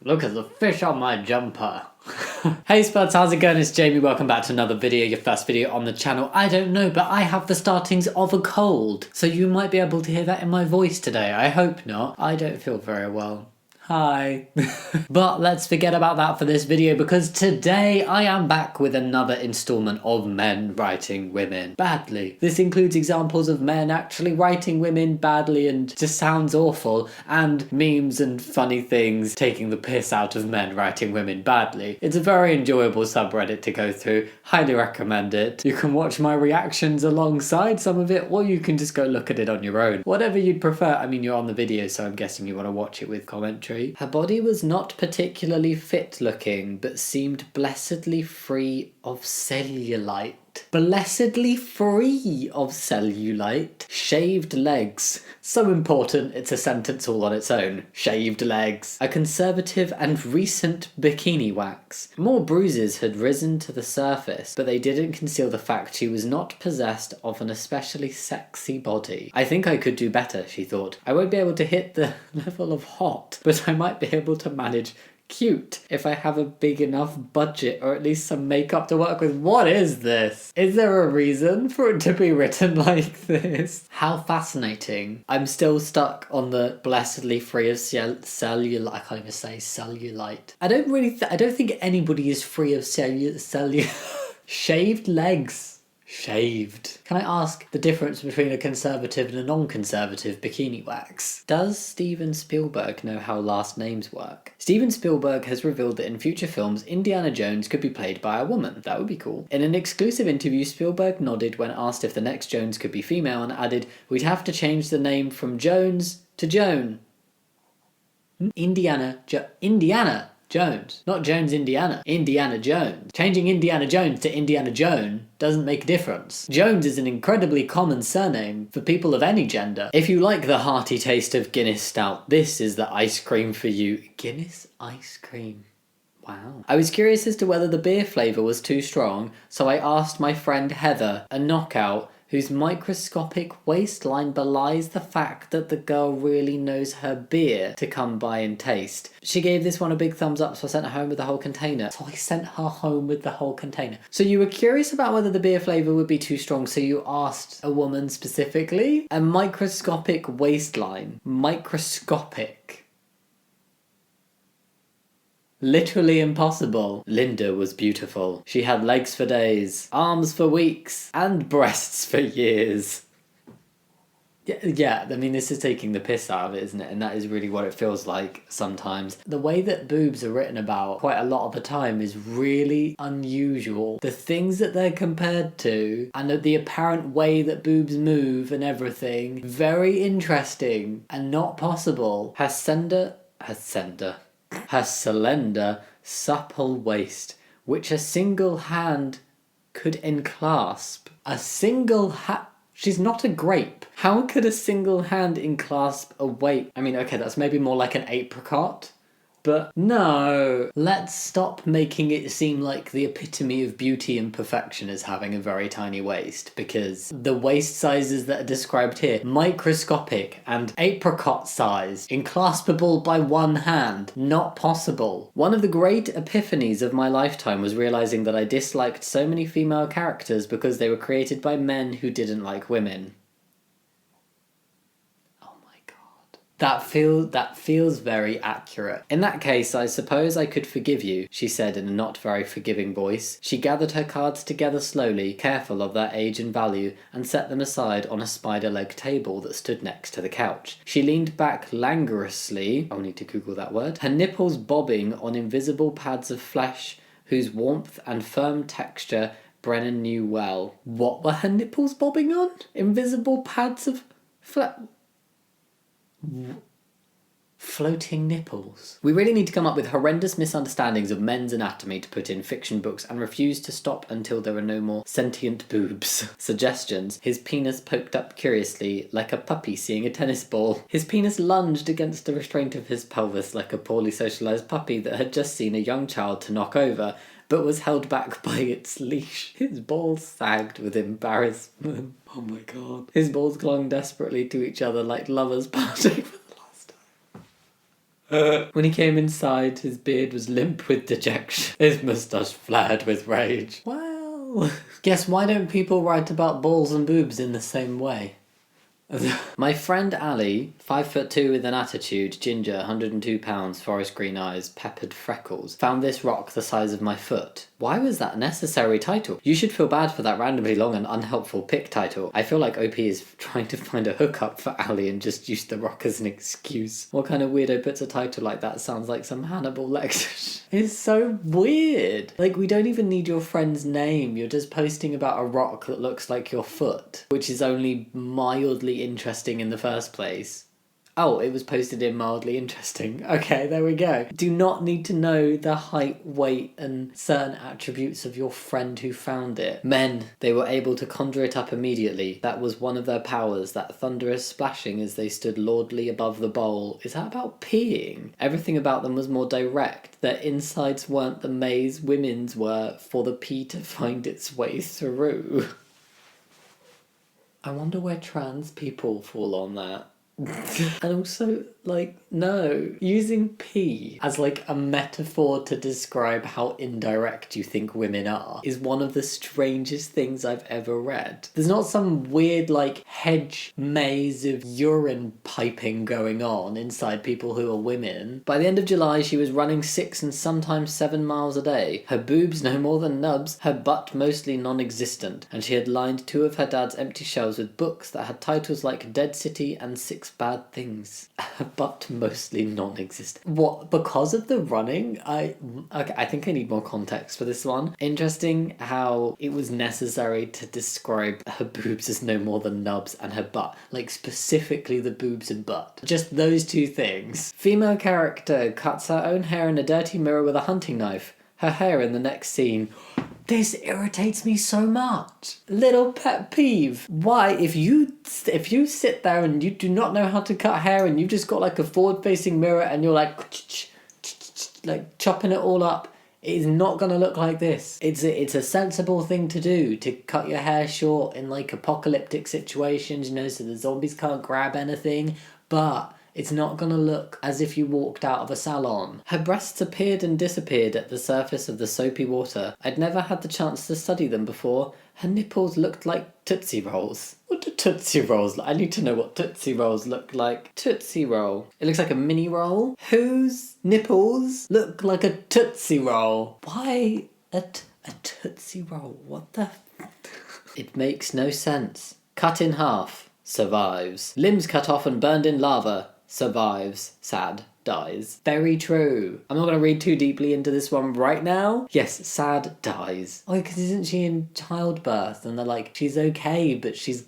Look at the fish on my jumper. Hey Spuds, how's it going? It's Jamie, welcome back to another video, your first video on the channel. I don't know, but I have the startings of a cold, so you might be able to hear that in my voice today. I hope not. I don't feel very well. Hi. But let's forget about that for this video because today I am back with another installment of men writing women badly. This includes examples of men actually writing women badly and just sounds awful, and memes and funny things taking the piss out of men writing women badly. It's a very enjoyable subreddit to go through. Highly recommend it. You can watch my reactions alongside some of it, or you can just go look at it on your own. Whatever you'd prefer. I mean, you're on the video, so I'm guessing you want to watch it with commentary. Her body was not particularly fit looking, but seemed blessedly free of cellulite. Blessedly free of cellulite. Shaved legs. So important, it's a sentence all on its own. Shaved legs. A conservative and recent bikini wax. More bruises had risen to the surface, but they didn't conceal the fact she was not possessed of an especially sexy body. I think I could do better, she thought. I won't be able to hit the level of hot, but I might be able to manage cute if I have a big enough budget or at least some makeup to work with. What is this? Is there a reason for it to be written like this? How fascinating. I'm still stuck on the blessedly free of cellulite. I can't even say cellulite. I don't think anybody is free of shaved legs. Shaved. Can I ask the difference between a conservative and a non-conservative bikini wax? Does Steven Spielberg know how last names work? Steven Spielberg has revealed that in future films, Indiana Jones could be played by a woman. That would be cool. In an exclusive interview, Spielberg nodded when asked if the next Jones could be female and added, "We'd have to change the name from Jones to Joan." Indiana Jones. Not Jones, Indiana. Indiana Jones. Changing Indiana Jones to Indiana Joan doesn't make a difference. Jones is an incredibly common surname for people of any gender. If you like the hearty taste of Guinness Stout, this is the ice cream for you. Guinness ice cream. Wow. I was curious as to whether the beer flavour was too strong, so I asked my friend Heather, a knockout, whose microscopic waistline belies the fact that the girl really knows her beer, to come by and taste. She gave this one a big thumbs up, so I sent her home with the whole container. So you were curious about whether the beer flavour would be too strong, so you asked a woman specifically? A microscopic waistline. Microscopic. Literally impossible. Linda was beautiful. She had legs for days, arms for weeks, and breasts for years. Yeah, I mean, this is taking the piss out of it, isn't it? And that is really what it feels like sometimes. The way that boobs are written about quite a lot of the time is really unusual. The things that they're compared to, and the apparent way that boobs move and everything, very interesting and not possible. Her slender, supple waist, which a single hand could enclasp. She's not a grape. How could a single hand enclasp a waist? I mean, okay, that's maybe more like an apricot. But no, let's stop making it seem like the epitome of beauty and perfection is having a very tiny waist, because the waist sizes that are described here, microscopic and apricot sized, enclaspable by one hand, not possible. One of the great epiphanies of my lifetime was realizing that I disliked so many female characters because they were created by men who didn't like women. That feels very accurate. In that case, I suppose I could forgive you, she said in a not very forgiving voice. She gathered her cards together slowly, careful of their age and value, and set them aside on a spider-leg table that stood next to the couch. She leaned back languorously, I'll need to Google that word, her nipples bobbing on invisible pads of flesh whose warmth and firm texture Brennan knew well. What were her nipples bobbing on? Invisible pads of flesh? Floating nipples. We really need to come up with horrendous misunderstandings of men's anatomy to put in fiction books and refuse to stop until there are no more sentient boobs. Suggestions. His penis poked up curiously, like a puppy seeing a tennis ball. His penis lunged against the restraint of his pelvis like a poorly socialised puppy that had just seen a young child to knock over, but was held back by its leash. His balls sagged with embarrassment. Oh my god. His balls clung desperately to each other like lovers parting for the last time. When he came inside, his beard was limp with dejection. His moustache flared with rage. Well... Guess why don't people write about balls and boobs in the same way? My friend Ali, 5'2" with an attitude, ginger, 102 pounds, forest green eyes, peppered freckles, found this rock the size of my foot. Why was that a necessary title? You should feel bad for that randomly long and unhelpful pick title. I feel like OP is trying to find a hookup for Ali and just use the rock as an excuse. What kind of weirdo puts a title like that? Sounds like some Hannibal Lecter. It's so weird. Like, we don't even need your friend's name. You're just posting about a rock that looks like your foot, which is only mildly interesting in the first place. Oh, it was posted in mildly interesting. Okay, there we go. Do not need to know the height, weight, and certain attributes of your friend who found it. Men, they were able to conjure it up immediately. That was one of their powers, that thunderous splashing as they stood lordly above the bowl. Is that about peeing? Everything about them was more direct. Their insides weren't the maze women's were for the pee to find its way through. I wonder where trans people fall on that. And also, like, no. Using pee as, like, a metaphor to describe how indirect you think women are is one of the strangest things I've ever read. There's not some weird, like, hedge maze of urine piping going on inside people who are women. By the end of July, she was running 6 and sometimes 7 miles a day. Her boobs no more than nubs, her butt mostly non-existent, and she had lined 2 of her dad's empty shelves with books that had titles like Dead City and 6 Bad Things. But mostly non-existent. What? Because of the running? Okay, I think I need more context for this one. Interesting how it was necessary to describe her boobs as no more than nubs and her butt. Like, specifically the boobs and butt. Just those 2 things. Female character cuts her own hair in a dirty mirror with a hunting knife. Her hair in the next scene. This irritates me so much. Little pet peeve. Why, if you sit there and you do not know how to cut hair and you've just got like a forward-facing mirror and you're like chopping it all up, it is not gonna look like this. It's a sensible thing to do, to cut your hair short in like apocalyptic situations, you know, so the zombies can't grab anything, but it's not gonna look as if you walked out of a salon. Her breasts appeared and disappeared at the surface of the soapy water. I'd never had the chance to study them before. Her nipples looked like Tootsie Rolls. What do Tootsie Rolls look? I need to know what Tootsie Rolls look like. Tootsie Roll. It looks like a mini roll. Whose nipples look like a Tootsie Roll? Why a Tootsie Roll? What the... It makes no sense. Cut in half. Survives. Limbs cut off and burned in lava. Survives. Sad. Dies. Very true. I'm not going to read too deeply into this one right now. Yes, sad dies. Oh, because isn't she in childbirth? And they're like, she's okay, but she's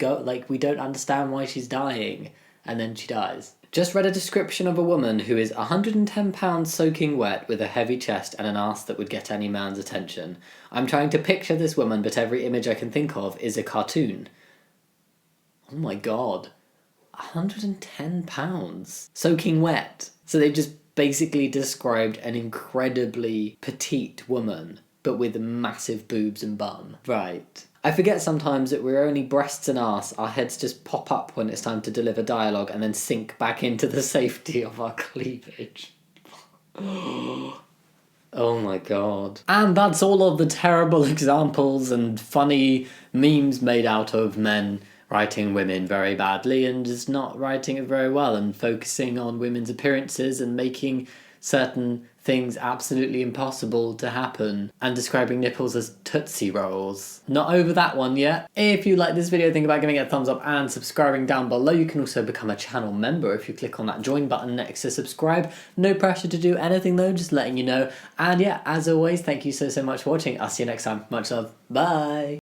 we don't understand why she's dying. And then she dies. Just read a description of a woman who is 110 pounds soaking wet with a heavy chest and an ass that would get any man's attention. I'm trying to picture this woman, but every image I can think of is a cartoon. Oh my god. 110 pounds. Soaking wet. So they just basically described an incredibly petite woman, but with massive boobs and bum. Right. I forget sometimes that we're only breasts and arse. Our heads just pop up when it's time to deliver dialogue and then sink back into the safety of our cleavage. Oh my god. And that's all of the terrible examples and funny memes made out of men writing women very badly and just not writing it very well and focusing on women's appearances and making certain things absolutely impossible to happen and describing nipples as Tootsie Rolls. Not over that one yet. If you like this video, think about giving it a thumbs up and subscribing down below. You can also become a channel member if you click on that join button next to subscribe. No pressure to do anything though, just letting you know. And yeah, as always, thank you so much for watching. I'll see you next time. Much love. Bye.